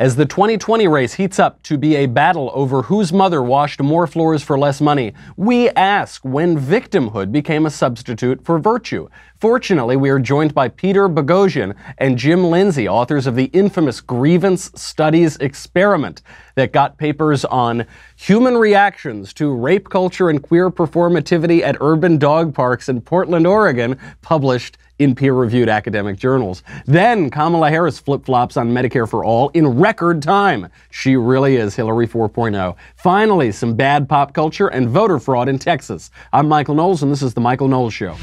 As the 2020 race heats up to be a battle over whose mother washed more floors for less money, we ask when victimhood became a substitute for virtue. Fortunately, we are joined by Peter Boghossian and Jim Lindsay, authors of the infamous Grievance Studies experiment that got papers on human reactions to rape culture and queer performativity at urban dog parks in Portland, Oregon, published in peer-reviewed academic journals. Then Kamala Harris flip-flops on Medicare For All in record time. She really is Hillary 4.0. Finally, some bad pop culture and voter fraud in Texas. I'm Michael Knowles, and this is The Michael Knowles Show.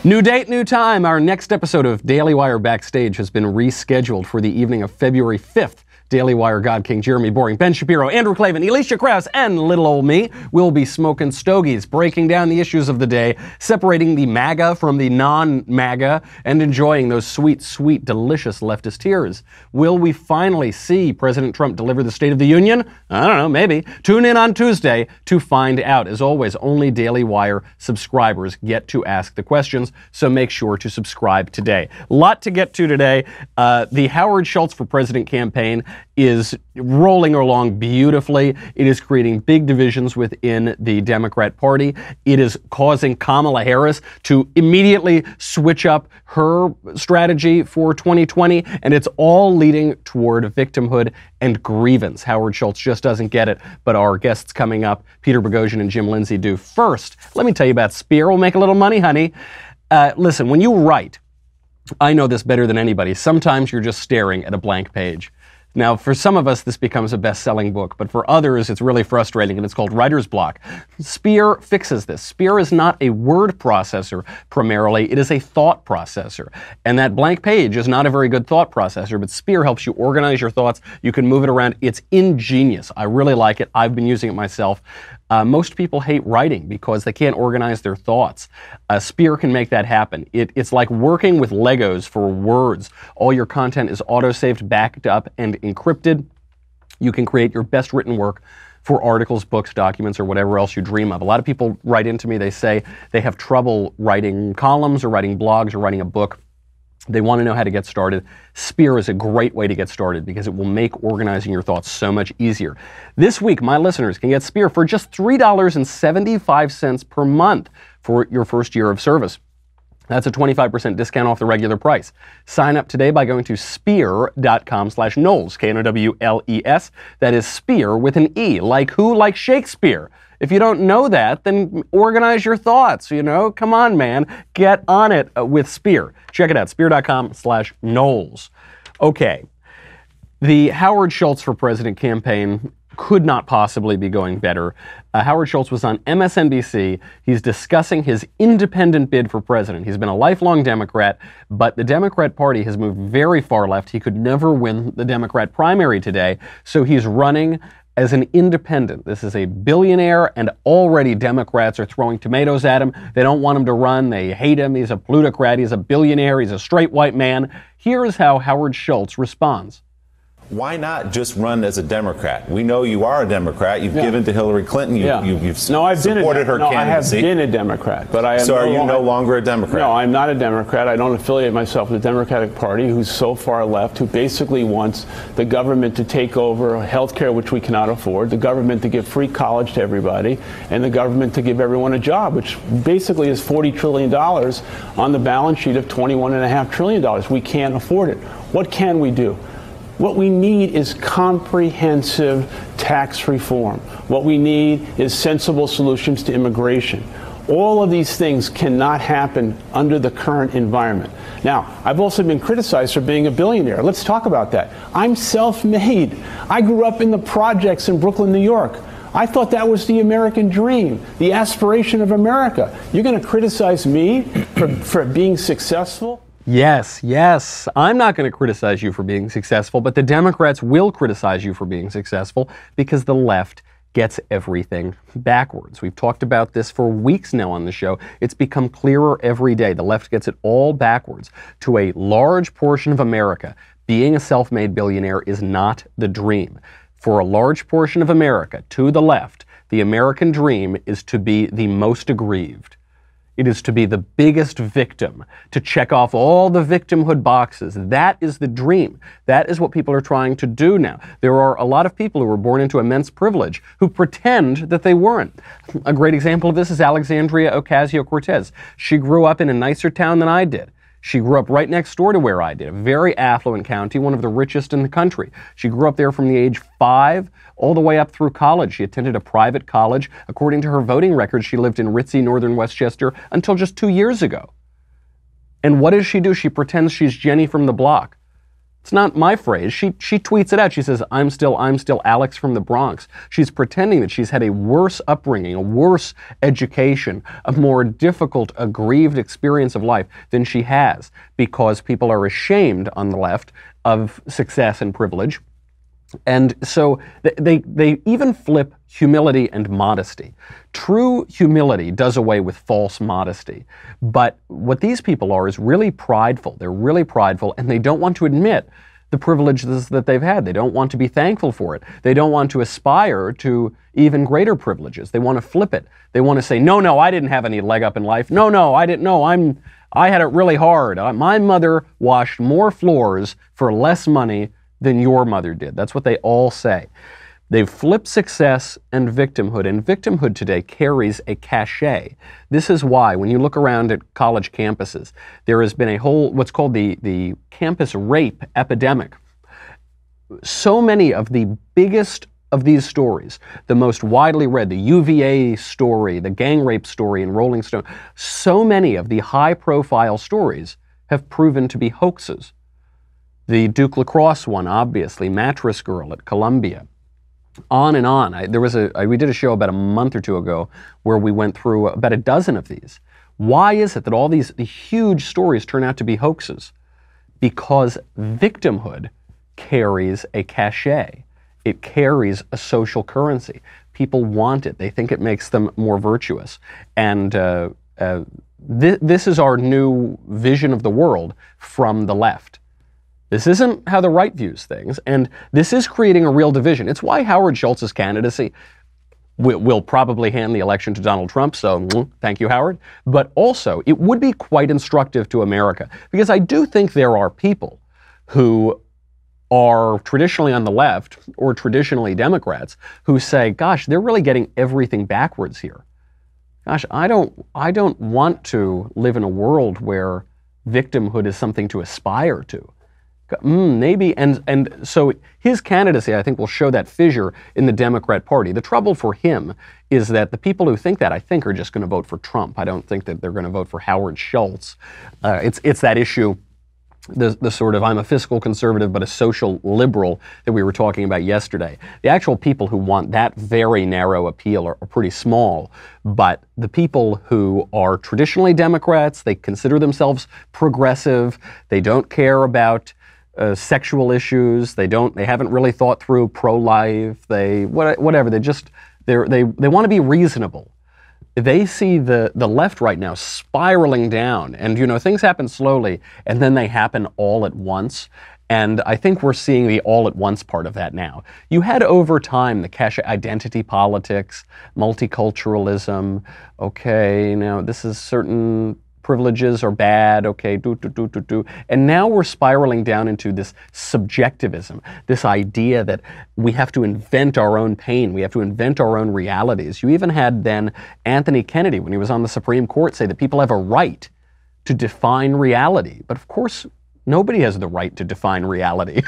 New date, new time. Our next episode of Daily Wire Backstage has been rescheduled for the evening of February 5th. Daily Wire God King Jeremy Boring, Ben Shapiro, Andrew Klavan, Alicia Krause, and little old me will be smoking stogies, breaking down the issues of the day, separating the MAGA from the non-MAGA, and enjoying those sweet, sweet, delicious leftist tears. Will we finally see President Trump deliver the State of the Union? I don't know, maybe. Tune in on Tuesday to find out. As always, only Daily Wire subscribers get to ask the questions, so make sure to subscribe today. A lot to get to today. The Howard Schultz for President campaign is rolling along beautifully. It is creating big divisions within the Democrat Party. It is causing Kamala Harris to immediately switch up her strategy for 2020, and it's all leading toward victimhood and grievance. Howard Schultz just doesn't get it, but our guests coming up, Peter Boghossian and Jim Lindsay, do. First, let me tell you about Spear. We'll make a little money, honey. Listen, when you write, I know this better than anybody, sometimes you're just staring at a blank page. Now, for some of us, this becomes a best-selling book, but for others, it's really frustrating, and it's called writer's block. Spear fixes this. Spear is not a word processor primarily, it is a thought processor. And that blank page is not a very good thought processor, but Spear helps you organize your thoughts. You can move it around. It's ingenious. I really like it. I've been using it myself. Most people hate writing because they can't organize their thoughts. Spear can make that happen. It's like working with Legos for words. All your content is auto-saved, backed up, and encrypted. You can create your best written work for articles, books, documents, or whatever else you dream of. A lot of people write into me, they say they have trouble writing columns or writing blogs or writing a book. They want to know how to get started. Spear is a great way to get started because it will make organizing your thoughts so much easier. This week, my listeners can get Spear for just $3.75 per month for your first year of service. That's a 25% discount off the regular price. Sign up today by going to spear.com/Knowles, Knowles. That is Spear with an E, like who? Like Shakespeare. If you don't know that, then organize your thoughts, you know? Come on, man. Get on it with Spear. Check it out, spear.com/Knowles. Okay. The Howard Schultz for President campaign could not possibly be going better. Howard Schultz was on MSNBC. He's discussing his independent bid for president. He's been a lifelong Democrat, but the Democrat Party has moved very far left. He could never win the Democrat primary today, so he's running as an independent. This is a billionaire, and already Democrats are throwing tomatoes at him. They don't want him to run. They hate him. He's a plutocrat. He's a billionaire. He's a straight white man. Here is how Howard Schultz responds. Why not just run as a Democrat? We know you are a Democrat. You've given to Hillary Clinton. You've supported her candidacy. I have been a Democrat, but I am. So are you no longer a Democrat? No, I'm not a Democrat. I don't affiliate myself with the Democratic Party, who's so far left, who basically wants the government to take over health care, which we cannot afford, the government to give free college to everybody, and the government to give everyone a job, which basically is $40 trillion on the balance sheet of $21.5 trillion. We can't afford it. What can we do? What we need is comprehensive tax reform. What we need is sensible solutions to immigration. All of these things cannot happen under the current environment. Now, I've also been criticized for being a billionaire. Let's talk about that. I'm self-made. I grew up in the projects in Brooklyn, New York. I thought that was the American dream, the aspiration of America. You're going to criticize me for being successful? Yes. I'm not going to criticize you for being successful, but the Democrats will criticize you for being successful because the left gets everything backwards. We've talked about this for weeks now on the show. It's become clearer every day. The left gets it all backwards. To a large portion of America, being a self-made billionaire is not the dream. For a large portion of America, to the left, the American dream is to be the most aggrieved. It is to be the biggest victim, to check off all the victimhood boxes. That is the dream. That is what people are trying to do now. There are a lot of people who were born into immense privilege who pretend that they weren't. A great example of this is Alexandria Ocasio-Cortez. She grew up in a nicer town than I did. She grew up right next door to where I did, a very affluent county, one of the richest in the country. She grew up there from the age 5 all the way up through college. She attended a private college. According to her voting records, she lived in ritzy northern Westchester until just 2 years ago. And what does she do? She pretends she's Jenny from the block. It's not my phrase. She tweets it out. She says, I'm still Alex from the Bronx. She's pretending that she's had a worse upbringing, a worse education, a more difficult, aggrieved experience of life than she has, because people are ashamed on the left of success and privilege. And so they even flip humility and modesty. True humility does away with false modesty. But what these people are is really prideful. They're really prideful, and they don't want to admit the privileges that they've had. They don't want to be thankful for it. They don't want to aspire to even greater privileges. They want to flip it. They want to say, no, I didn't have any leg up in life. No, I didn't. No, I had it really hard. My mother washed more floors for less money than your mother did. That's what they all say. They've flipped success and victimhood, and victimhood today carries a cachet. This is why, when you look around at college campuses, there has been a whole, what's called the campus rape epidemic. So many of the biggest of these stories, the most widely read, the UVA story, the gang rape story in Rolling Stone, so many of the high-profile stories have proven to be hoaxes. The Duke Lacrosse one, obviously, Mattress Girl at Columbia. On and on. We did a show about a month or two ago where we went through about a dozen of these. Why is it that all these huge stories turn out to be hoaxes? Because victimhood carries a cachet. It carries a social currency. People want it. They think it makes them more virtuous. And this is our new vision of the world from the left. This isn't how the right views things, and this is creating a real division. It's why Howard Schultz's candidacy will probably hand the election to Donald Trump, so thank you, Howard. But also, it would be quite instructive to America, because I do think there are people who are traditionally on the left or traditionally Democrats who say, gosh, they're really getting everything backwards here. Gosh, I don't want to live in a world where victimhood is something to aspire to. Maybe, and so his candidacy, I think, will show that fissure in the Democrat Party. The trouble for him is that the people who think that, I think, are just going to vote for Trump. I don't think that they're going to vote for Howard Schultz. It's that issue, the sort of, I'm a fiscal conservative but a social liberal that we were talking about yesterday. The actual people who want that very narrow appeal are pretty small, but the people who are traditionally Democrats, they consider themselves progressive, they don't care about sexual issues. They haven't really thought through pro-life. Whatever. They want to be reasonable. They see the left right now spiraling down, and things happen slowly, and then they happen all at once. And I think we're seeing the all at once part of that now. You had over time the cache identity politics, multiculturalism. Okay, now this is certain privileges are bad, okay, And now we're spiraling down into this subjectivism, this idea that we have to invent our own pain, we have to invent our own realities. You even had then Anthony Kennedy, when he was on the Supreme Court, say that people have a right to define reality. But of course, nobody has the right to define reality.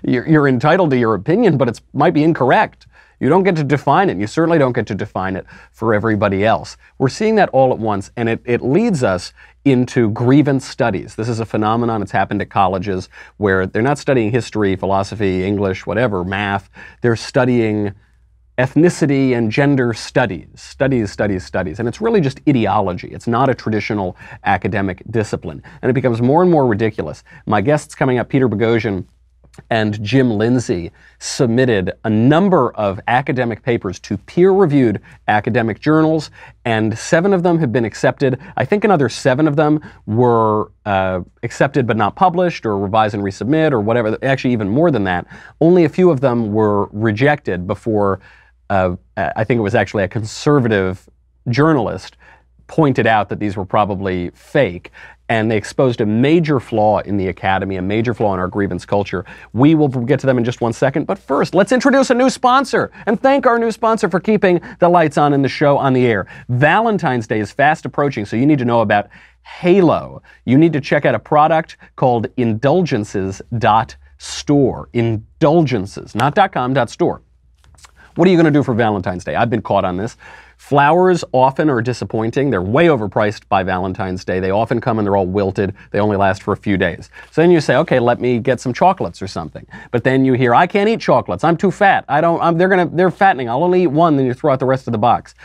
You're entitled to your opinion, but it might be incorrect. You don't get to define it, and you certainly don't get to define it for everybody else. We're seeing that all at once, and it leads us into grievance studies. This is a phenomenon that's happened at colleges where they're not studying history, philosophy, English, whatever, math. They're studying ethnicity and gender studies. And it's really just ideology. It's not a traditional academic discipline. And it becomes more and more ridiculous. My guests coming up, Peter Boghossian and Jim Lindsay, submitted a number of academic papers to peer-reviewed academic journals, and 7 of them have been accepted. I think another 7 of them were accepted but not published, or revise and resubmit, or whatever. Actually, even more than that. Only a few of them were rejected before, I think it was actually a conservative journalist pointed out that these were probably fake, and they exposed a major flaw in the academy, a major flaw in our grievance culture. We will get to them in just one second, but first, let's introduce a new sponsor and thank our new sponsor for keeping the lights on in the show on the air. Valentine's Day is fast approaching, so you need to know about Halo. You need to check out a product called Indulgences.store. Indulgences, not .com, .store. What are you going to do for Valentine's Day? I've been caught on this. Flowers often are disappointing. They're way overpriced by Valentine's Day. They often come and they're all wilted. They only last for a few days. So then you say, okay, let me get some chocolates or something. But then you hear, I can't eat chocolates. I'm too fat. They're fattening. I'll only eat one, then you throw out the rest of the box.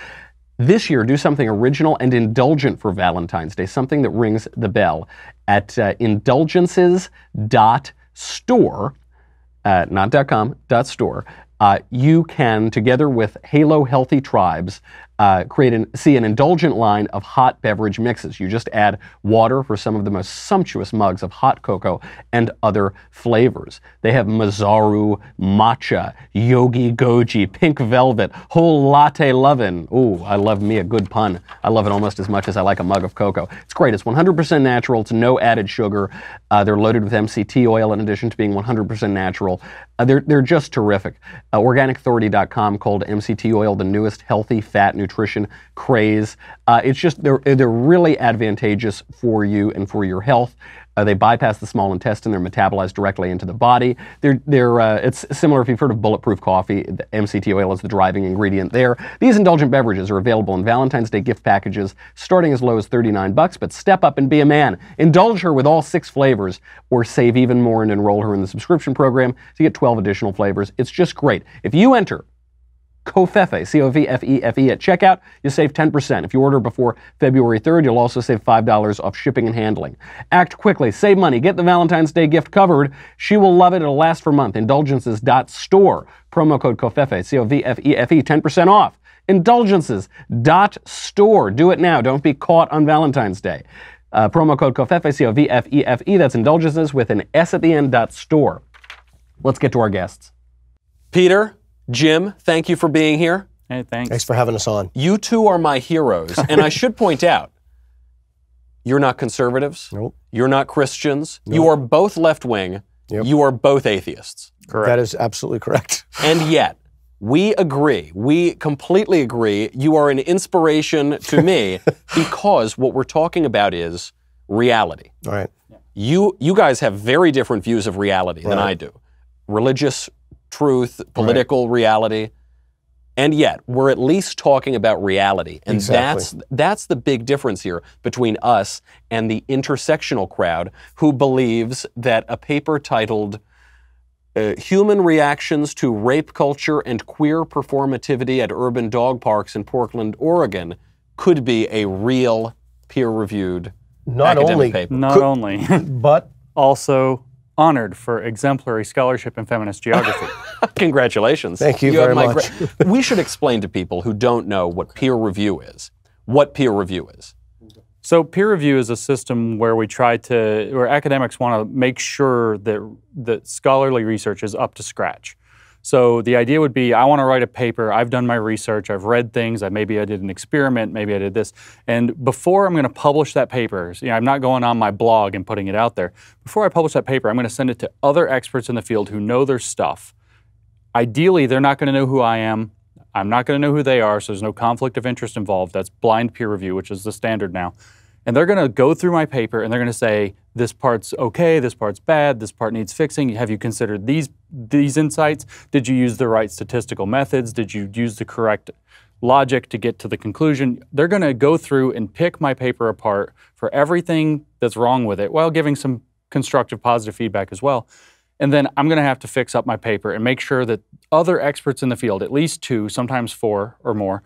This year, do something original and indulgent for Valentine's Day, something that rings the bell at Indulgences.store, not .com, .store. You can, together with Halo Healthy Tribes, see an indulgent line of hot beverage mixes. You just add water for some of the most sumptuous mugs of hot cocoa and other flavors. They have Mazaru, matcha, yogi goji, pink velvet, whole latte lovin'. Ooh, I love me a good pun. I love it almost as much as I like a mug of cocoa. It's great. It's 100% natural. It's no added sugar. They're loaded with MCT oil in addition to being 100% natural. They're just terrific. OrganicAuthority.com called MCT oil the newest healthy fat nutrition craze. It's just, they're really advantageous for you and for your health. They bypass the small intestine. They're metabolized directly into the body. It's similar if you've heard of bulletproof coffee. The MCT oil is the driving ingredient there. These indulgent beverages are available in Valentine's Day gift packages starting as low as $39, but step up and be a man. Indulge her with all 6 flavors or save even more and enroll her in the subscription program to get 12 additional flavors. It's just great. If you enter COVFEFE, C-O-V-F-E-F-E at checkout, you save 10%. If you order before February 3rd, you'll also save $5 off shipping and handling. Act quickly, save money, get the Valentine's Day gift covered. She will love it. It'll last for a month. Indulgences.store. Promo code COVFEFE, C-O-V-F-E-F-E, 10% off. Indulgences.store. Do it now. Don't be caught on Valentine's Day. Promo code COVFEFE, C-O-V-F-E-F-E. That's Indulgences with an S at the end, .store. Let's get to our guests. Peter, Jim, thank you for being here. Hey, thanks. Thanks for having us on. You two are my heroes. And I should point out, you're not conservatives. Nope. You're not Christians. Nope. You are both left-wing. Yep. You are both atheists. Correct. That is absolutely correct. And yet, we agree. We completely agree. You are an inspiration to me because what we're talking about is reality. All right. You guys have very different views of reality than I do. Religious truth, political reality, and yet we're at least talking about reality. And that's the big difference here between us and the intersectional crowd who believes that a paper titled Human Reactions to Rape Culture and Queer Performativity at Urban Dog Parks in Portland, Oregon could be a real peer-reviewed academic paper. Not only, but also honored for exemplary scholarship in feminist geography. Congratulations. Thank you very much. We should explain to people who don't know what peer review is, what peer review is. So peer review is a system where where academics want to make sure that scholarly research is up to scratch. So the idea would be, I want to write a paper, I've done my research, I've read things, maybe I did an experiment, maybe I did this, and before I'm going to publish that paper, I'm not going on my blog and putting it out there. Before I publish that paper, I'm going to send it to other experts in the field who know their stuff. Ideally, they're not going to know who I am, I'm not going to know who they are, so there's no conflict of interest involved. That's blind peer review, which is the standard now. And they're going to go through my paper and they're going to say, this part's okay, this part's bad, this part needs fixing. Have you considered these insights? Did you use the right statistical methods? Did you use the correct logic to get to the conclusion? They're going to go through and pick my paper apart for everything that's wrong with it while giving some constructive, positive feedback as well. And then I'm going to have to fix up my paper and make sure that other experts in the field, at least 2, sometimes 4 or more,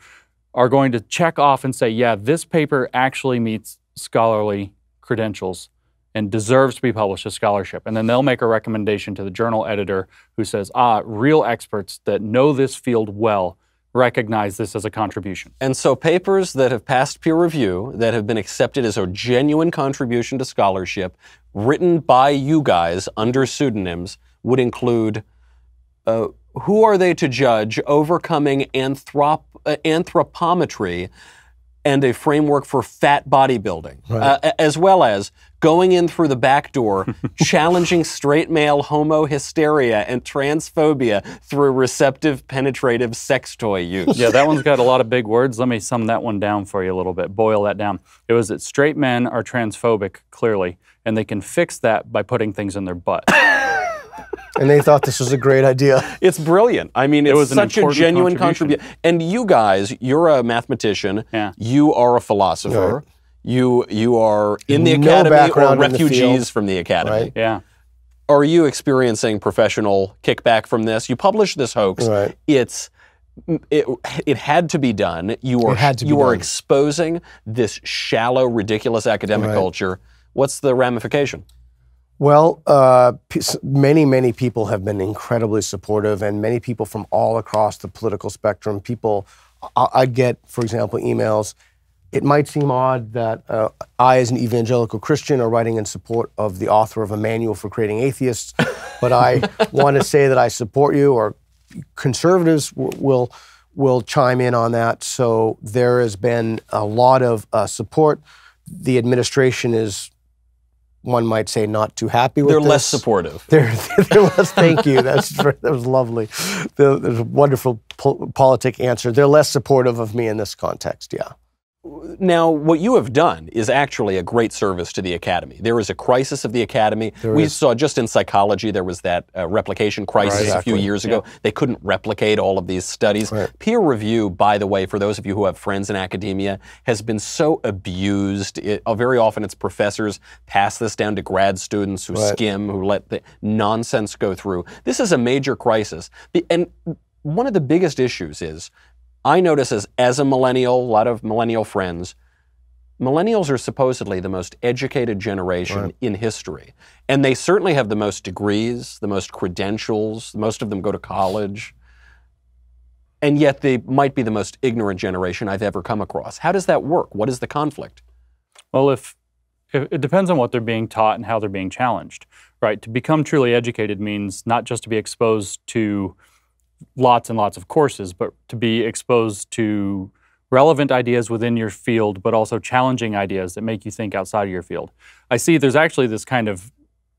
are going to check off and say, yeah, this paper actually meets scholarly credentials and deserves to be published as scholarship. And then they'll make a recommendation to the journal editor who says, real experts that know this field well recognize this as a contribution. And so papers that have passed peer review, that have been accepted as a genuine contribution to scholarship, written by you guys under pseudonyms, would include, who are they to judge? Overcoming anthropometry, and a framework for fat bodybuilding, as well as going in through the back door, challenging straight male homo hysteria and transphobia through receptive, penetrative sex toy use. Yeah, that one's got a lot of big words. Let me sum that one down for you a little bit, boil that down. It was that straight men are transphobic, clearly, and they can fix that by putting things in their butt. And they thought this was a great idea. It's brilliant. I mean, it's such a genuine contribution. And you guys, you're a mathematician. Yeah. You are a philosopher. Right. You are in the No academy or background in the refugees field. from the academy. Right. Yeah. Are you experiencing professional kickback from this? You published this hoax. Right. It had to be done. You are exposing this shallow, ridiculous academic culture. What's the ramification? Well, many people have been incredibly supportive, and many people from all across the political spectrum. I'd get, for example, emails. It might seem odd that I, as an evangelical Christian, are writing in support of the author of a manual for creating atheists, but I want to say that I support you, or conservatives will chime in on that. So there has been a lot of support. The administration is, one might say, not too happy with this. They're less supportive. They're less, thank you. That was lovely. There's a wonderful politic answer. They're less supportive of me in this context, yeah. Now, what you have done is actually a great service to the academy. There is a crisis of the academy. We saw just in psychology, there was that replication crisis a few years ago. They couldn't replicate all of these studies. Peer review, by the way, for those of you who have friends in academia, has been so abused. Very often it's professors pass this down to grad students who skim, who let the nonsense go through. This is a major crisis. And one of the biggest issues is, I notice as a millennial, a lot of millennial friends, millennials are supposedly the most educated generation in history. And they certainly have the most degrees, the most credentials, most of them go to college. And yet they might be the most ignorant generation I've ever come across. How does that work? What is the conflict? Well, if it depends on what they're being taught and how they're being challenged, right? To become truly educated means not just to be exposed to lots and lots of courses, but to be exposed to relevant ideas within your field, but also challenging ideas that make you think outside of your field. I see there's actually this kind of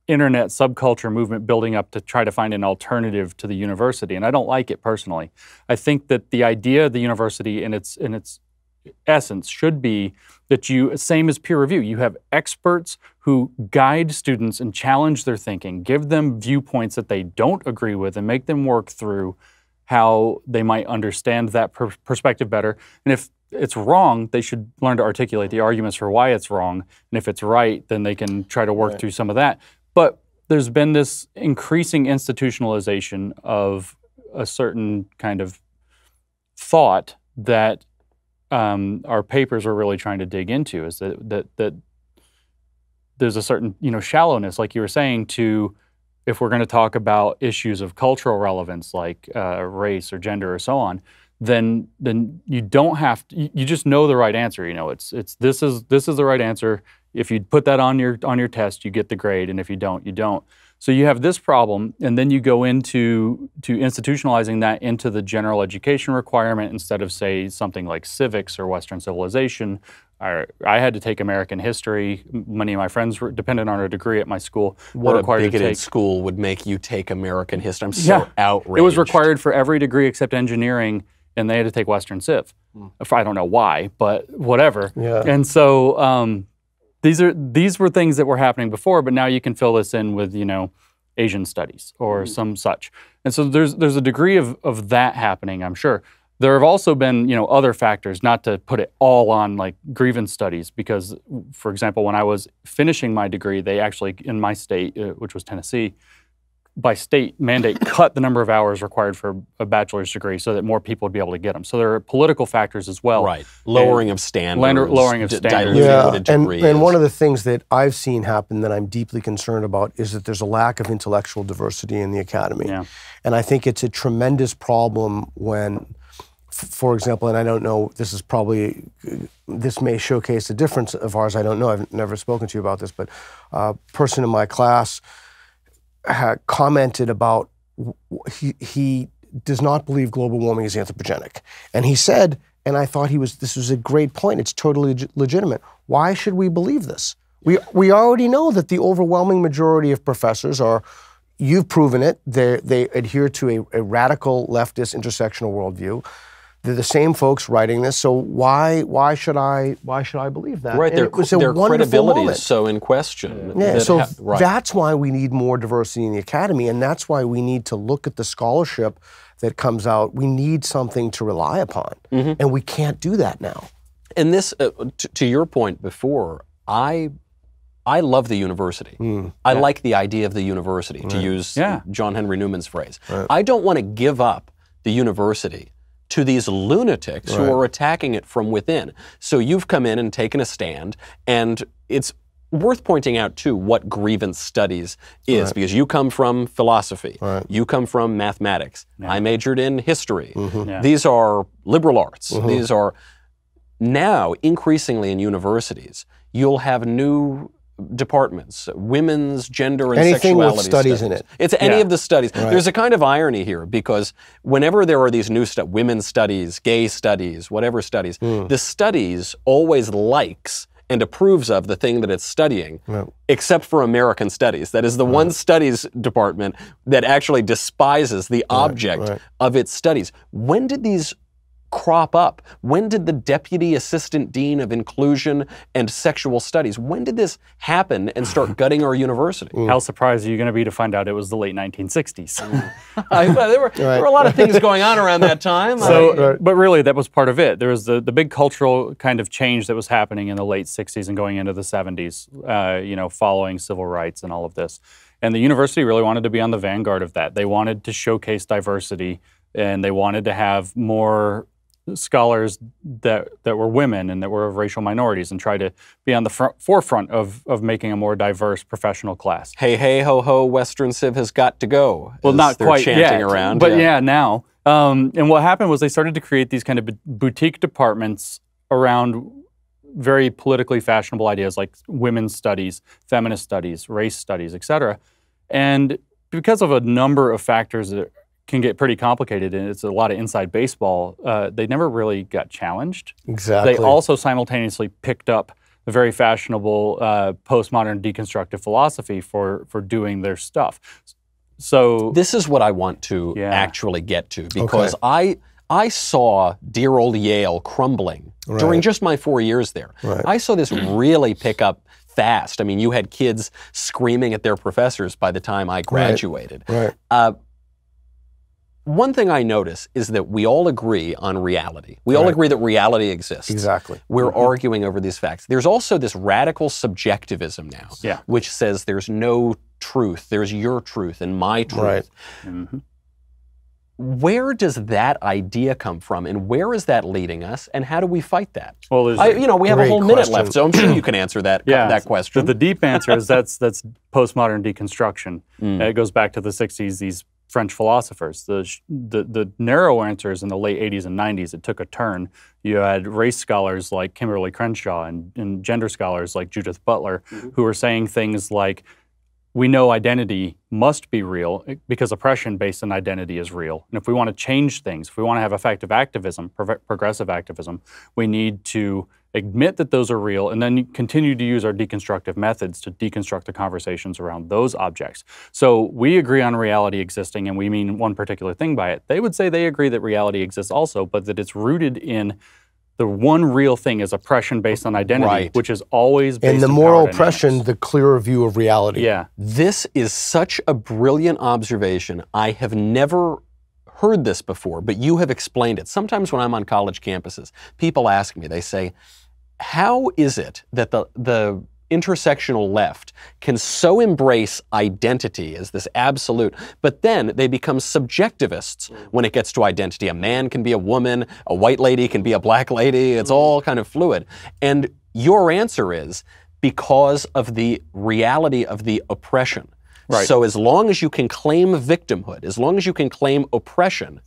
internet subculture movement building up to try to find an alternative to the university, and I don't like it personally. I think that the idea of the university in its essence should be that same as peer review, you have experts who guide students and challenge their thinking, give them viewpoints that they don't agree with, and make them work through how they might understand that perspective better. And if it's wrong, they should learn to articulate the arguments for why it's wrong. And if it's right, then they can try to work through some of that. But there's been this increasing institutionalization of a certain kind of thought that our papers are really trying to dig into, is that there's a certain shallowness, like you were saying, to if we're going to talk about issues of cultural relevance like race or gender or so on, then you don't have to. You just know the right answer. This is the right answer. If you put that on your test, you get the grade, and if you don't, you don't. So you have this problem, and then you go into institutionalizing that into the general education requirement instead of, say, something like civics or Western civilization. I had to take American history. Many of my friends were dependent on a degree at my school. What a bigoted school would make you take American history. I'm so outraged. It was required for every degree except engineering, and they had to take Western Civ. I don't know why, but whatever. Yeah. And so these were things that were happening before, but now you can fill this in with Asian studies or some such. And so there's a degree of that happening, I'm sure. There have also been, other factors, not to put it all on like grievance studies, because, for example, when I was finishing my degree, they actually, in my state, which was Tennessee, by state mandate, cut the number of hours required for a bachelor's degree so that more people would be able to get them. So there are political factors as well. Right. Lowering of standards. Lowering of standards. Yeah, and one of the things that I've seen happen that I'm deeply concerned about is that there's a lack of intellectual diversity in the academy. Yeah. And I think it's a tremendous problem when, for example, and I don't know, this may showcase a difference of ours, I don't know, I've never spoken to you about this, but a person in my class had commented about he does not believe global warming is anthropogenic. And he said, And I thought this was a great point. It's totally legitimate. Why should we believe this? We already know that the overwhelming majority of professors are, you've proven it, they adhere to a radical leftist intersectional worldview. They're the same folks writing this, so why should I believe that? Right, their credibility is so in question. Yeah, that's why we need more diversity in the academy, and that's why we need to look at the scholarship that comes out. We need something to rely upon, and we can't do that now. And this, to your point before, I love the university. I like the idea of the university, to use John Henry Newman's phrase. I don't want to give up the university to these lunatics who are attacking it from within. So you've come in and taken a stand, and it's worth pointing out, too, what Grievance Studies is, because you come from philosophy, you come from mathematics, I majored in history. These are liberal arts. These are, now, increasingly in universities, you'll have new departments, women's, gender, and anything sexuality with studies in it. It's any of the studies. There's a kind of irony here, because whenever there are these new women's studies, gay studies, whatever studies, the studies always likes and approves of the thing that it's studying, except for American studies. That is the one studies department that actually despises the object of its studies. When did these crop up? When did the Deputy Assistant Dean of Inclusion and Sexual Studies, when did this happen and start gutting our university? How surprised are you going to be to find out it was the late 1960s? There were a lot of things going on around that time. But really, that was part of it. There was the big cultural kind of change that was happening in the late 60s and going into the 70s, following civil rights and all of this. And the university really wanted to be on the vanguard of that. They wanted to showcase diversity, and they wanted to have more scholars that were women and that were of racial minorities, and try to be on the forefront of making a more diverse professional class. Hey, hey, ho, ho, Western Civ has got to go. Well, not quite chanting yet, around. But now. And what happened was they started to create these kind of boutique departments around very politically fashionable ideas like women's studies, feminist studies, race studies, etc. And because of a number of factors that can get pretty complicated, and it's a lot of inside baseball, they never really got challenged. Exactly. They also simultaneously picked up the very fashionable postmodern deconstructive philosophy for doing their stuff. So this is what I want to actually get to, because I saw dear old Yale crumbling during just my 4 years there. I saw this really pick up fast. I mean, you had kids screaming at their professors by the time I graduated. One thing I notice is that we all agree on reality. We all agree that reality exists. Exactly. We're arguing over these facts. There's also this radical subjectivism now, which says there's no truth. There's your truth and my truth. Where does that idea come from, and where is that leading us, and how do we fight that? Well, we have a whole minute left, so I'm sure you can answer that question. The deep answer is that's postmodern deconstruction. It goes back to the 60s, these French philosophers. The narrow answers in the late 80s and 90s, it took a turn. You had race scholars like Kimberly Crenshaw and gender scholars like Judith Butler who were saying things like, we know identity must be real because oppression based on identity is real. And if we want to change things, if we want to have effective activism, progressive activism, we need to admit that those are real and then continue to use our deconstructive methods to deconstruct the conversations around those objects. So we agree on reality existing, and we mean one particular thing by it. They would say they agree that reality exists also, but that it's rooted in the one real thing is oppression based on identity, which is always based on and the moral oppression, the clearer view of reality. Yeah. This is such a brilliant observation. I have never heard this before, but you have explained it. Sometimes when I'm on college campuses, people ask me, they say, how is it that the intersectional left can so embrace identity as this absolute, but then they become subjectivists when it gets to identity. A man can be a woman, a white lady can be a black lady, it's all kind of fluid. And your answer is because of the reality of the oppression. So as long as you can claim victimhood, as long as you can claim oppression,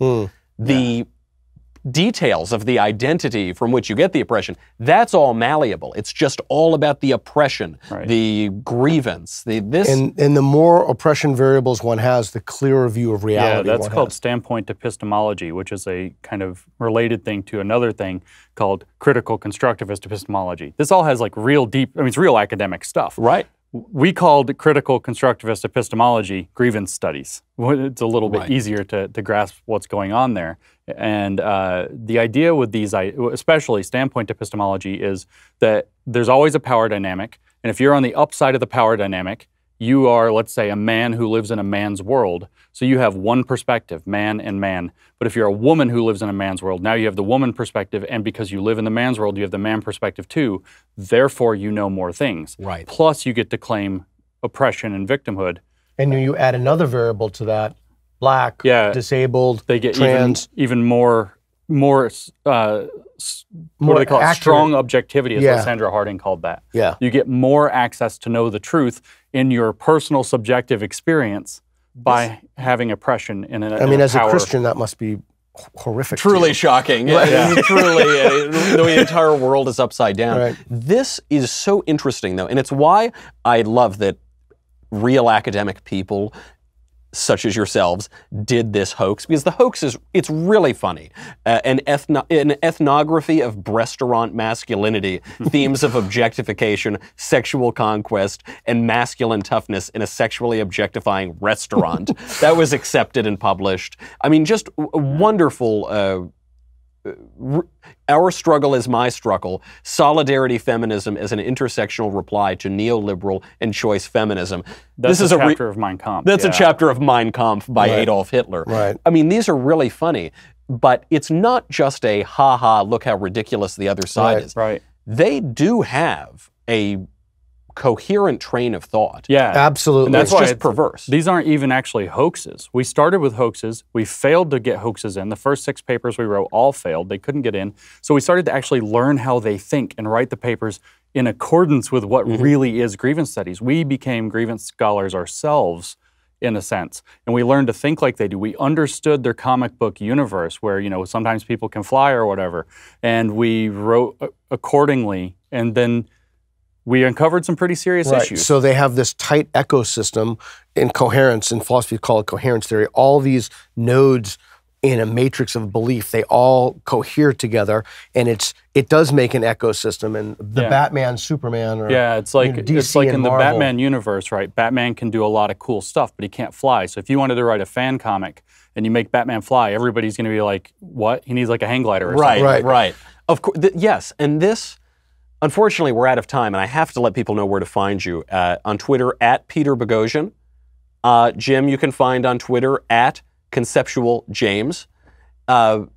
the details of the identity from which you get the oppression, that's all malleable. It's just all about the oppression, the grievance, this. And the more oppression variables one has, the clearer view of reality. Yeah, that's called standpoint epistemology, which is a kind of related thing to another thing called critical constructivist epistemology. This all has like real deep, I mean, it's real academic stuff. Right. We called critical constructivist epistemology grievance studies. It's a little bit easier to grasp what's going on there. And the idea with these, especially standpoint epistemology, is that there's always a power dynamic. And if you're on the upside of the power dynamic, you are, let's say, a man who lives in a man's world. So you have one perspective, man and man. But if you're a woman who lives in a man's world, now you have the woman perspective, and because you live in the man's world, you have the man perspective too. Therefore, you know more things. Right. Plus, you get to claim oppression and victimhood. And you add another variable to that, black, disabled, they get trans. even more what do they call it? Strong objectivity, is what Sandra Harding called that. Yeah. You get more access to know the truth in your personal subjective experience by having oppression in a as power. a Christian, that must be horrific. Truly shocking. Truly, the entire world is upside down. Right. This is so interesting, though, and it's why I love that real academic people such as yourselves did this hoax, because the hoax it's really funny. An ethnography of restaurant masculinity, themes of objectification, sexual conquest, and masculine toughness in a sexually objectifying restaurant. That was accepted and published. I mean, just wonderful. Our struggle is my struggle. Solidarity feminism as an intersectional reply to neoliberal and choice feminism. This is a chapter of Mein Kampf. That's a chapter of Mein Kampf by Adolf Hitler. Right. I mean, these are really funny, but it's not just a ha-ha, look how ridiculous the other side is. Right. They do have a coherent train of thought. Yeah. Absolutely. And that's just perverse. These aren't even actually hoaxes. We started with hoaxes. We failed to get hoaxes in. The first 6 papers we wrote all failed. They couldn't get in. So we started to actually learn how they think and write the papers in accordance with what really is grievance studies. We became grievance scholars ourselves, in a sense. And we learned to think like they do. We understood their comic book universe where, sometimes people can fly or whatever. And we wrote accordingly. And then we uncovered some pretty serious issues. So they have this tight ecosystem in coherence. In philosophy, we call it coherence theory. All these nodes in a matrix of belief, they all cohere together, and it does make an ecosystem. And the Batman, Superman, or it's like DC in the Marvel. Batman universe, right? Batman can do a lot of cool stuff, but he can't fly. So if you wanted to write a fan comic and you make Batman fly, everybody's going to be like, "What? He needs like a hang glider or something." Right. Of course, yes, and this. Unfortunately, we're out of time, and I have to let people know where to find you. On Twitter, @Peter Boghossian. Jim, you can find on Twitter, @ConceptualJames.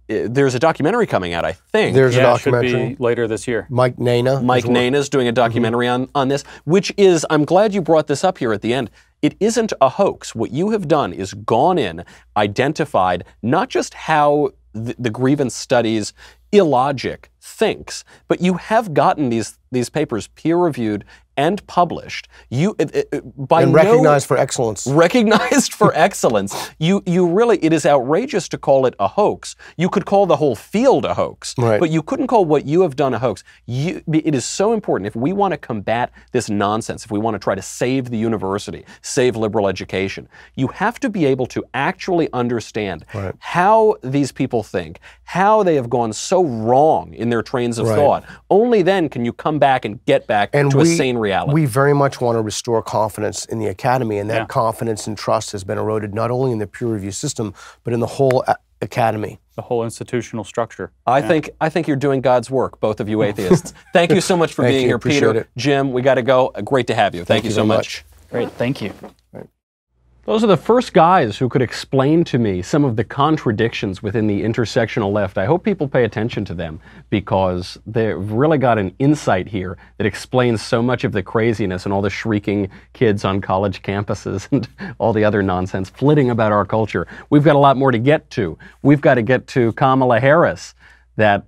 There's a documentary coming out, I think. There's a documentary. It should be later this year. Mike Nana. Mike Nana's doing a documentary on this, which is, I'm glad you brought this up here at the end. It isn't a hoax. What you have done is gone in, identified not just how the grievance studies illogic thinks, but you have gotten these papers peer-reviewed and published. And recognized for excellence. Recognized for excellence. You really, it is outrageous to call it a hoax. You could call the whole field a hoax, but you couldn't call what you have done a hoax. It is so important, if we want to combat this nonsense, if we want to try to save the university, save liberal education, you have to be able to actually understand how these people think, how they have gone so wrong in their trains of thought. Only then can you come back and get back to a sane reality. We very much want to restore confidence in the academy, and that confidence and trust has been eroded not only in the peer review system, but in the whole academy. The whole institutional structure. I think you're doing God's work, both of you atheists. Thank you so much for being here, Peter. Jim, we got to go. Great to have you. Thank you so much. Great, thank you. Those are the first guys who could explain to me some of the contradictions within the intersectional left. I hope people pay attention to them, because they've really got an insight here that explains so much of the craziness and all the shrieking kids on college campuses and all the other nonsense flitting about our culture. We've got a lot more to get to. We've got to get to Kamala Harris, that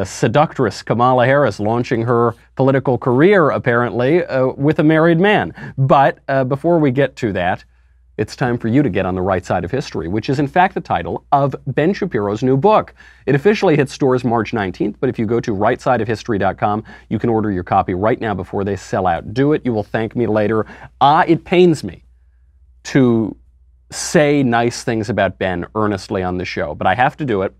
seductress Kamala Harris, launching her political career, apparently, with a married man. But before we get to that, it's time for you to get on the right side of history, which is in fact the title of Ben Shapiro's new book. It officially hits stores March 19th, but if you go to rightsideofhistory.com, you can order your copy right now before they sell out. Do it. You will thank me later. It pains me to say nice things about Ben earnestly on the show, but I have to do it.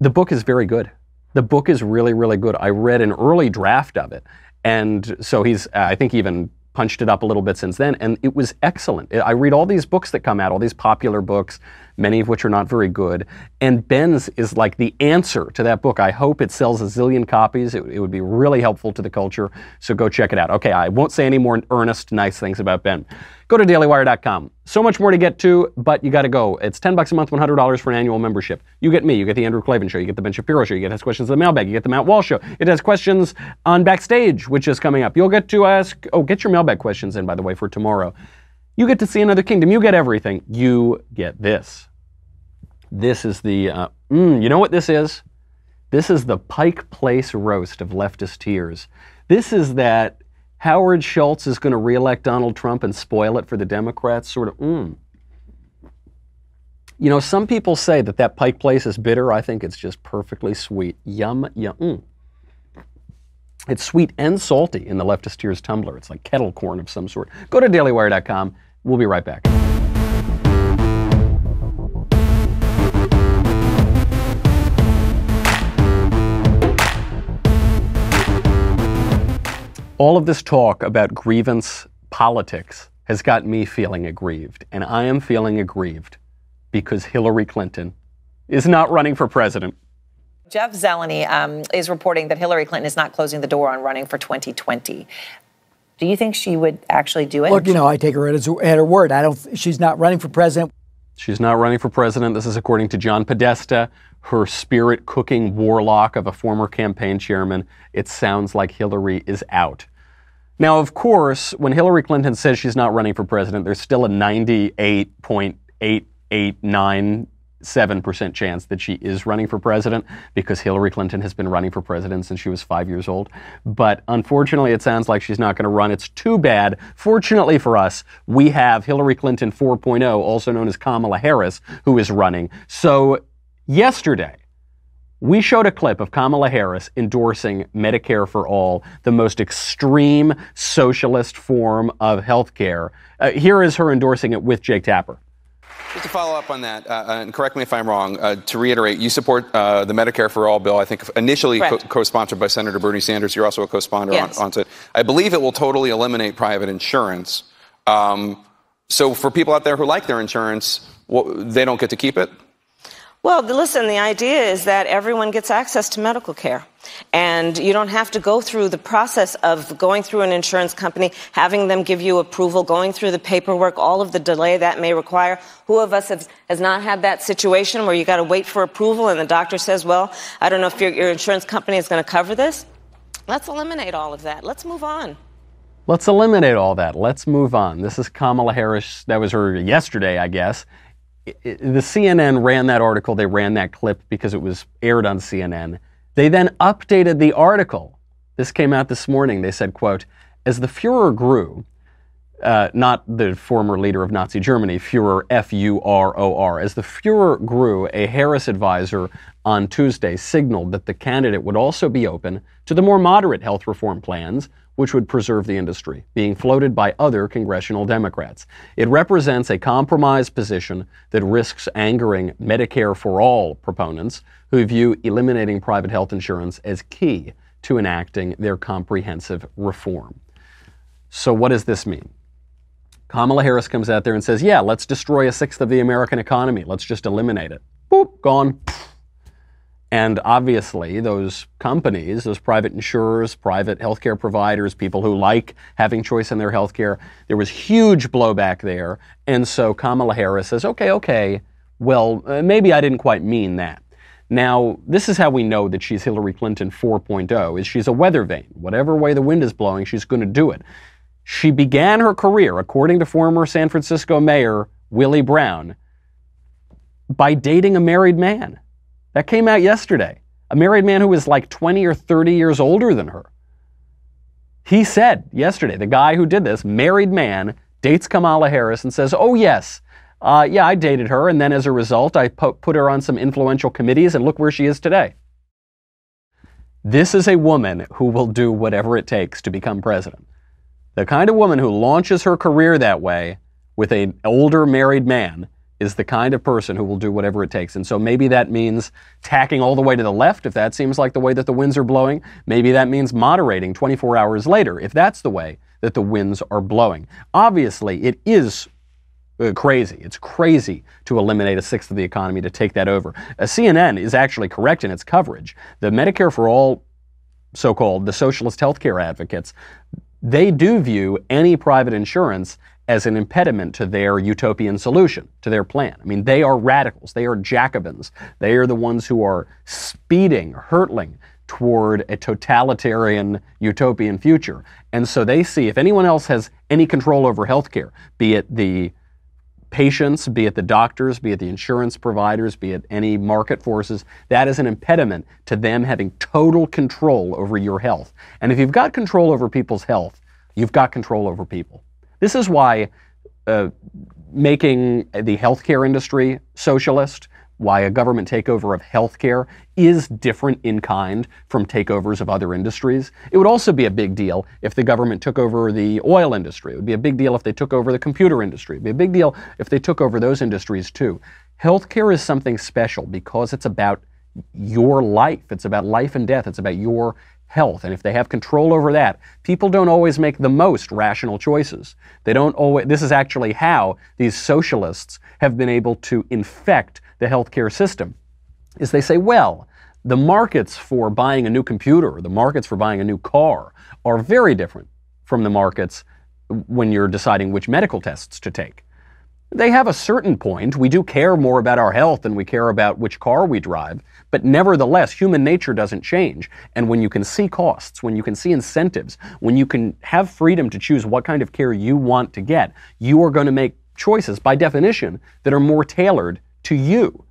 The book is very good. The book is really, really good. I read an early draft of it, and so he's, I think, even punched it up a little bit since then, and it was excellent. I read all these books that come out, all these popular books, many of which are not very good, and Ben's is like the answer to that book. I hope it sells a zillion copies. It would be really helpful to the culture, so go check it out. Okay, I won't say any more earnest, nice things about Ben. Go to dailywire.com. So much more to get to, but you got to go. It's $10 a month, $100 for an annual membership. You get me, you get the Andrew Klavan Show, you get the Ben Shapiro Show, you get Ask Questions in the Mailbag, you get the Matt Walsh Show. It has questions on Backstage, which is coming up. You'll get to ask, get your mailbag questions in, by the way, for tomorrow. You get to see Another Kingdom. You get everything. You get this. This is the, you know what this is? This is the Pike Place roast of leftist tears. This is that Howard Schultz is going to reelect Donald Trump and spoil it for the Democrats, sort of, You know, some people say that Pike Place is bitter. I think it's just perfectly sweet. Yum, yum. It's sweet and salty in the leftist tears tumbler. It's like kettle corn of some sort. Go to dailywire.com. We'll be right back. All of this talk about grievance politics has got me feeling aggrieved, and I am feeling aggrieved because Hillary Clinton is not running for president. Jeff Zeleny is reporting that Hillary Clinton is not closing the door on running for 2020. Do you think she would actually do it? Look, you know, I take her at her word. She's not running for president. She's not running for president. This is according to John Podesta, her spirit cooking warlock of a former campaign chairman. It sounds like Hillary is out. Now, of course, when Hillary Clinton says she's not running for president, there's still a 98.8897% chance that she is running for president, because Hillary Clinton has been running for president since she was 5 years old. But unfortunately, it sounds like she's not going to run. It's too bad. Fortunately for us, we have Hillary Clinton 4.0, also known as Kamala Harris, who is running. So yesterday, we showed a clip of Kamala Harris endorsing Medicare For All, the most extreme socialist form of health care. Here is her endorsing it with Jake Tapper. Just to follow up on that, and correct me if I'm wrong, to reiterate, you support the Medicare For All bill, I think initially co-sponsored by Senator Bernie Sanders. You're also a co-sponsor on it. I believe it will totally eliminate private insurance. So for people out there who like their insurance, they don't get to keep it? Well, listen, the idea is that everyone gets access to medical care. And you don't have to go through the process of going through an insurance company, having them give you approval, going through the paperwork, all of the delay that may require. Who of us has not had that situation where you got to wait for approval and the doctor says, well, I don't know if your insurance company is going to cover this? Let's eliminate all of that. Let's move on. Let's eliminate all that. Let's move on. This is Kamala Harris. That was her yesterday, I guess. The CNN ran that article. They ran that clip because it was aired on CNN. They then updated the article. This came out this morning. They said, quote, as the Fuhrer grew, not the former leader of Nazi Germany, Fuhrer, F-U-R-O-R. As the Fuhrer grew, a Harris advisor on Tuesday signaled that the candidate would also be open to the more moderate health reform plans, which would preserve the industry, being floated by other congressional Democrats. It represents a compromise position that risks angering Medicare For All proponents who view eliminating private health insurance as key to enacting their comprehensive reform. So what does this mean? Kamala Harris comes out there and says, yeah, let's destroy a sixth of the American economy. Let's just eliminate it. Boop, gone. And obviously, those companies, those private insurers, private healthcare providers, people who like having choice in their healthcare, there was huge blowback there. And so Kamala Harris says, okay, well, maybe I didn't quite mean that. Now, this is how we know that she's Hillary Clinton 4.0, is she's a weather vane. Whatever way the wind is blowing, she's going to do it. She began her career, according to former San Francisco Mayor Willie Brown, by dating a married man. That came out yesterday. A married man who was like 20 or 30 years older than her. He said yesterday, the guy who did this, married man, dates Kamala Harris and says, oh yes, yeah, I dated her, and then as a result, I put her on some influential committees, and look where she is today. This is a woman who will do whatever it takes to become president. The kind of woman who launches her career that way with an older married man is the kind of person who will do whatever it takes. And so maybe that means tacking all the way to the left, if that seems like the way that the winds are blowing. Maybe that means moderating 24 hours later, if that's the way that the winds are blowing. Obviously, it is crazy. It's crazy to eliminate a sixth of the economy, to take that over. CNN is actually correct in its coverage. The Medicare for All, so-called, the socialist healthcare advocates, they do view any private insurance as an impediment to their utopian solution, to their plan. I mean, they are radicals. They are Jacobins. They are the ones who are speeding, hurtling toward a totalitarian utopian future. And so they see if anyone else has any control over healthcare, be it the patients, be it the doctors, be it the insurance providers, be it any market forces, that is an impediment to them having total control over your health. And if you've got control over people's health, you've got control over people. This is why making the healthcare industry socialist, why a government takeover of healthcare is different in kind from takeovers of other industries. It would also be a big deal if the government took over the oil industry. It would be a big deal if they took over the computer industry. It would be a big deal if they took over those industries too. Healthcare is something special because it's about your life. It's about life and death. It's about your health. And if they have control over that, people don't always make the most rational choices. They don't always. This is actually how these socialists have been able to infect the healthcare system, is they say, well, the markets for buying a new computer, or the markets for buying a new car are very different from the markets when you're deciding which medical tests to take. They have a certain point. We do care more about our health than we care about which car we drive, but nevertheless, human nature doesn't change. And when you can see costs, when you can see incentives, when you can have freedom to choose what kind of care you want to get, you are going to make choices, by definition, that are more tailored to you,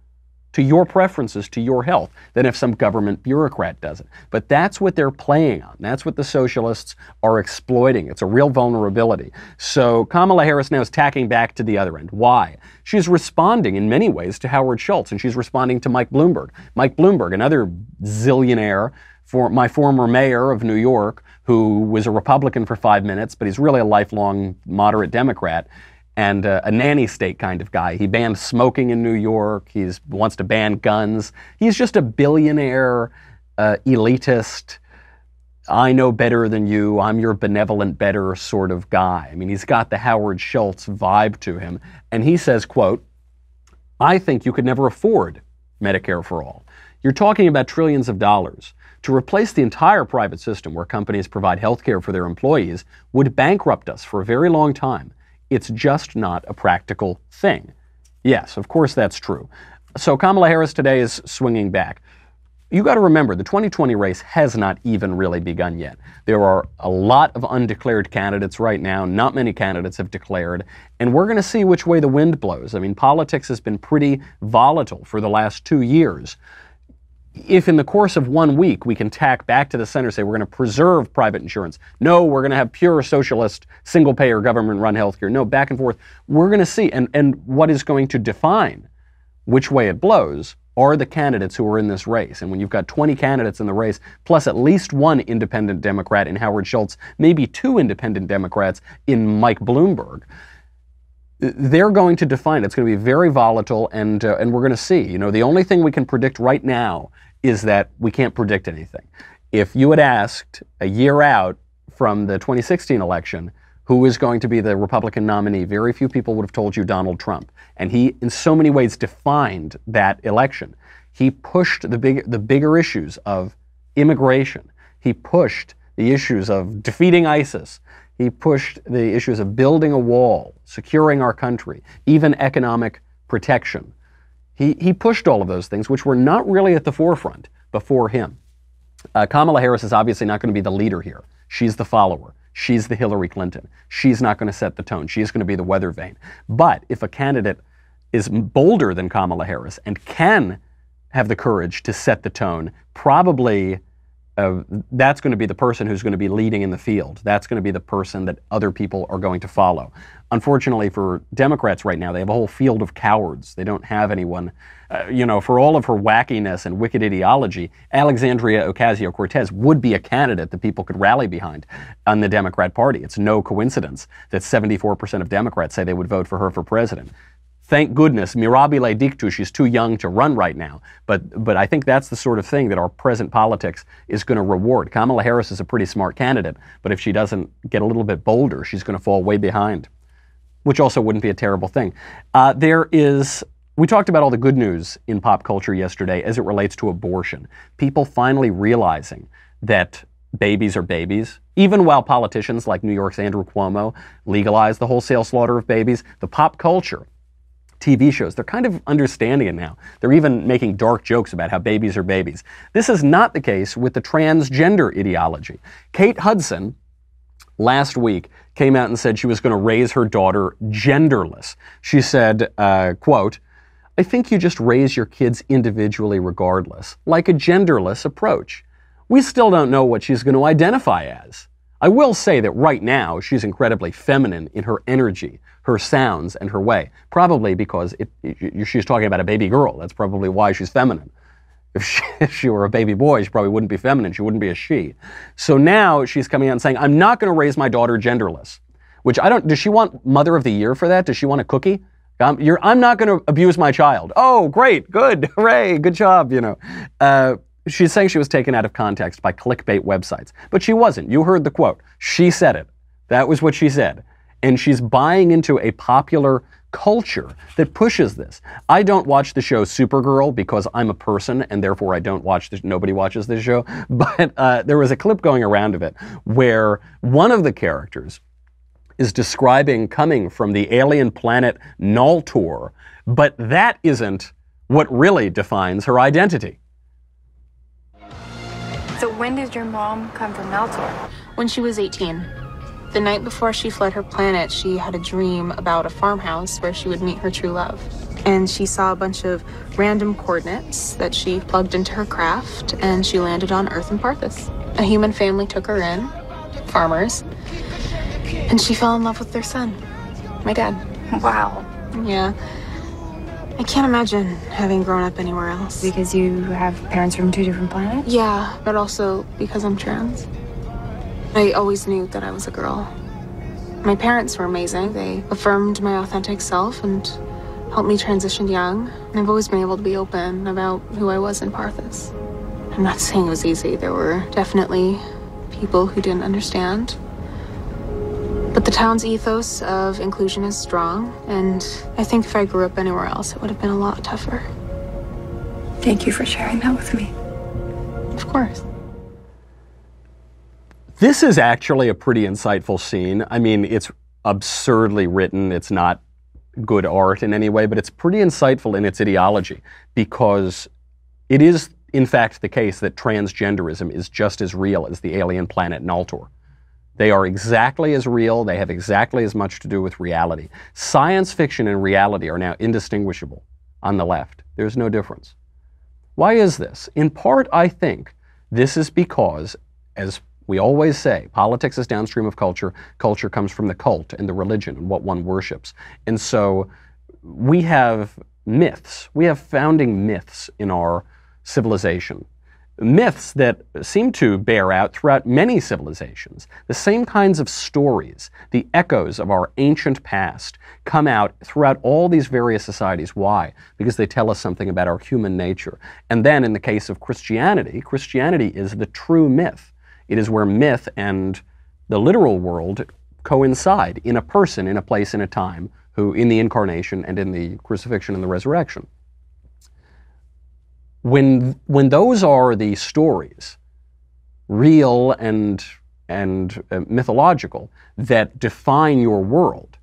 to your preferences, to your health, than if some government bureaucrat does it. But that's what they're playing on. That's what the socialists are exploiting. It's a real vulnerability. So Kamala Harris now is tacking back to the other end. Why? She's responding in many ways to Howard Schultz, and she's responding to Mike Bloomberg. Mike Bloomberg, another zillionaire, my former mayor of New York, who was a Republican for 5 minutes, but he's really a lifelong moderate Democrat, and a nanny state kind of guy. He banned smoking in New York. He wants to ban guns. He's just a billionaire, elitist, I know better than you, I'm your benevolent better sort of guy. I mean, he's got the Howard Schultz vibe to him. And he says, quote, I think you could never afford Medicare for All. You're talking about trillions of dollars. To replace the entire private system where companies provide health care for their employees would bankrupt us for a very long time. It's just not a practical thing. Yes, of course that's true. So Kamala Harris today is swinging back. You got to remember, the 2020 race has not even really begun yet. There are a lot of undeclared candidates right now. Not many candidates have declared. And we're going to see which way the wind blows. I mean, politics has been pretty volatile for the last 2 years. If in the course of 1 week we can tack back to the center, say we're going to preserve private insurance. No, we're going to have pure socialist, single-payer, government-run healthcare. No, back and forth. We're going to see. And what is going to define which way it blows are the candidates who are in this race. And when you've got 20 candidates in the race, plus at least one independent Democrat in Howard Schultz, maybe 2 independent Democrats in Mike Bloomberg, they're going to define it. It's going to be very volatile, and we're going to see. You know, the only thing we can predict right now is that we can't predict anything. If you had asked a year out from the 2016 election who is going to be the Republican nominee, very few people would have told you Donald Trump. And he, in so many ways, defined that election. He pushed the bigger issues of immigration. He pushed the issues of defeating ISIS. He pushed the issues of building a wall, securing our country, even economic protection. He pushed all of those things, which were not really at the forefront before him. Kamala Harris is obviously not going to be the leader here. She's the follower. She's the Hillary Clinton. She's not going to set the tone. She's going to be the weather vane. But if a candidate is bolder than Kamala Harris and can have the courage to set the tone, probably that's going to be the person who's going to be leading in the field. That's going to be the person that other people are going to follow. Unfortunately for Democrats right now, they have a whole field of cowards. They don't have anyone, for all of her wackiness and wicked ideology, Alexandria Ocasio-Cortez would be a candidate that people could rally behind on the Democrat Party. It's no coincidence that 74% of Democrats say they would vote for her for president. Thank goodness, mirabile dictu, she's too young to run right now. But I think that's the sort of thing that our present politics is going to reward. Kamala Harris is a pretty smart candidate, but if she doesn't get a little bit bolder, she's going to fall way behind, which also wouldn't be a terrible thing. We talked about all the good news in pop culture yesterday as it relates to abortion. People finally realizing that babies are babies. Even while politicians like New York's Andrew Cuomo legalize the wholesale slaughter of babies, the pop culture, TV shows, they're kind of understanding it now. They're even making dark jokes about how babies are babies. This is not the case with the transgender ideology. Kate Hudson, last week, came out and said she was going to raise her daughter genderless. She said, quote, "I think you just raise your kids individually regardless, like a genderless approach. We still don't know what she's going to identify as. I will say that right now she's incredibly feminine in her energy, her sounds, and her way. Probably because she's talking about a baby girl. That's probably why she's feminine. If she were a baby boy, she probably wouldn't be feminine. She wouldn't be a she. So now she's coming out and saying, I'm not going to raise my daughter genderless. Which does she want Mother of the Year for that? Does she want a cookie? I'm not going to abuse my child. Oh, great, good, hooray, good job, She's saying she was taken out of context by clickbait websites. But she wasn't. You heard the quote. She said it. That was what she said. And she's buying into a popular culture that pushes this. I don't watch the show Supergirl because I'm a person and therefore I don't watch nobody watches this show. But there was a clip going around of it where one of the characters is describing coming from the alien planet Knowles, but that isn't what really defines her identity. So when did your mom come from Knowles? When she was 18. The night before she fled her planet, she had a dream about a farmhouse where she would meet her true love. And she saw a bunch of random coordinates that she plugged into her craft, and she landed on Earth in Parthas. A human family took her in, farmers, and she fell in love with their son, my dad. Wow. Yeah. I can't imagine having grown up anywhere else. Because you have parents from 2 different planets? Yeah, but also because I'm trans. I always knew that I was a girl. My parents were amazing. They affirmed my authentic self and helped me transition young. I've always been able to be open about who I was in Parthas. I'm not saying it was easy. There were definitely people who didn't understand. But the town's ethos of inclusion is strong, and I think if I grew up anywhere else, it would have been a lot tougher. Thank you for sharing that with me. Of course. This is actually a pretty insightful scene. I mean, it's absurdly written. It's not good art in any way, but it's pretty insightful in its ideology because it is, in fact, the case that transgenderism is just as real as the alien planet Knowles. They are exactly as real. They have exactly as much to do with reality. Science fiction and reality are now indistinguishable on the left. There's no difference. Why is this? In part, I think this is because, as we always say, politics is downstream of culture. Culture comes from the cult and the religion and what one worships. And so we have myths. We have founding myths in our civilization. Myths that seem to bear out throughout many civilizations. The same kinds of stories, the echoes of our ancient past, come out throughout all these various societies. Why? Because they tell us something about our human nature. And then in the case of Christianity, Christianity is the true myth. It is where myth and the literal world coincide in a person, in a place, in a time, who in the incarnation and in the crucifixion and the resurrection. When those are the stories, real and mythological, that define your world,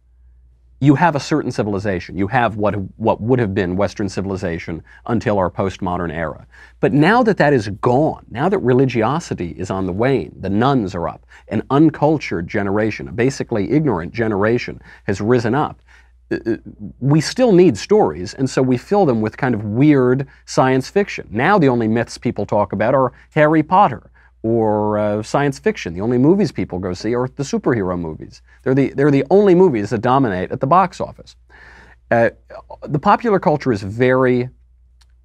you have a certain civilization. You have what would have been Western civilization until our postmodern era. But now that that is gone, now that religiosity is on the wane, the nuns are up, an uncultured generation, a basically ignorant generation has risen up, we still need stories, and so we fill them with kind of weird science fiction. Now the only myths people talk about are Harry Potter, or science fiction. The only movies people go see are the superhero movies. They're the only movies that dominate at the box office. The popular culture is very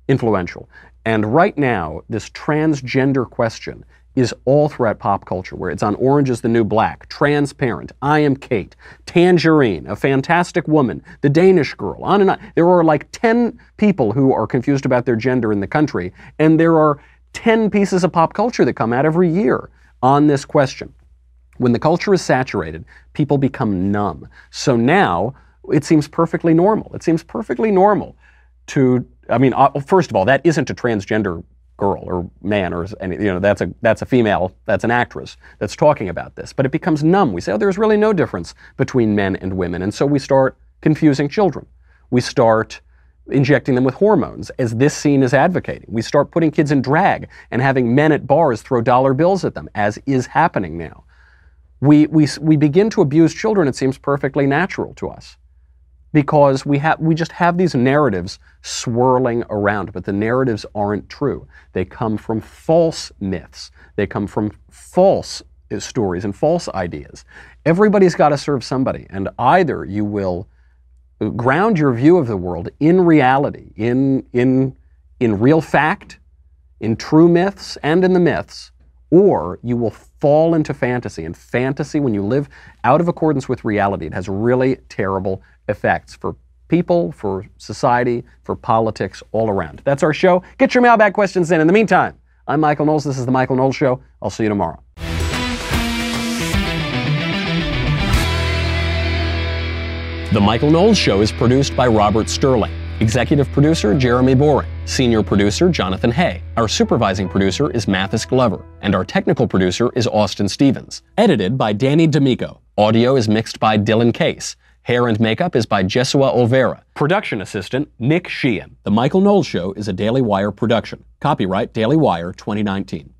influential. And right now, this transgender question is all throughout pop culture, where it's on Orange is the New Black, Transparent, I Am Kate, Tangerine, A Fantastic Woman, The Danish Girl, on and on. There are like 10 people who are confused about their gender in the country, and there are 10 pieces of pop culture that come out every year on this question. When the culture is saturated, people become numb. So now, it seems perfectly normal. It seems perfectly normal to, I mean, first of all, that isn't a transgender girl or man or any, that's a female, that's an actress that's talking about this. But it becomes numb. We say, oh, there's really no difference between men and women. And so we start confusing children. We start injecting them with hormones, as this scene is advocating. We start putting kids in drag and having men at bars throw dollar bills at them, as is happening now. We begin to abuse children, it seems perfectly natural to us, because we just have these narratives swirling around, but the narratives aren't true. They come from false myths. They come from false stories and false ideas. Everybody's got to serve somebody, and either you will ground your view of the world in reality, in real fact, in true myths and in the myths, or you will fall into fantasy. And fantasy, when you live out of accordance with reality, it has really terrible effects for people, for society, for politics, all around. That's our show. Get your mailbag questions in. In the meantime, I'm Michael Knowles. This is The Michael Knowles Show. I'll see you tomorrow. The Michael Knowles Show is produced by Robert Sterling. Executive producer, Jeremy Boring. Senior producer, Jonathan Hay. Our supervising producer is Mathis Glover. And our technical producer is Austin Stevens. Edited by Danny D'Amico. Audio is mixed by Dylan Case. Hair and makeup is by Jesua Olvera. Production assistant, Nick Sheehan. The Michael Knowles Show is a Daily Wire production. Copyright Daily Wire 2019.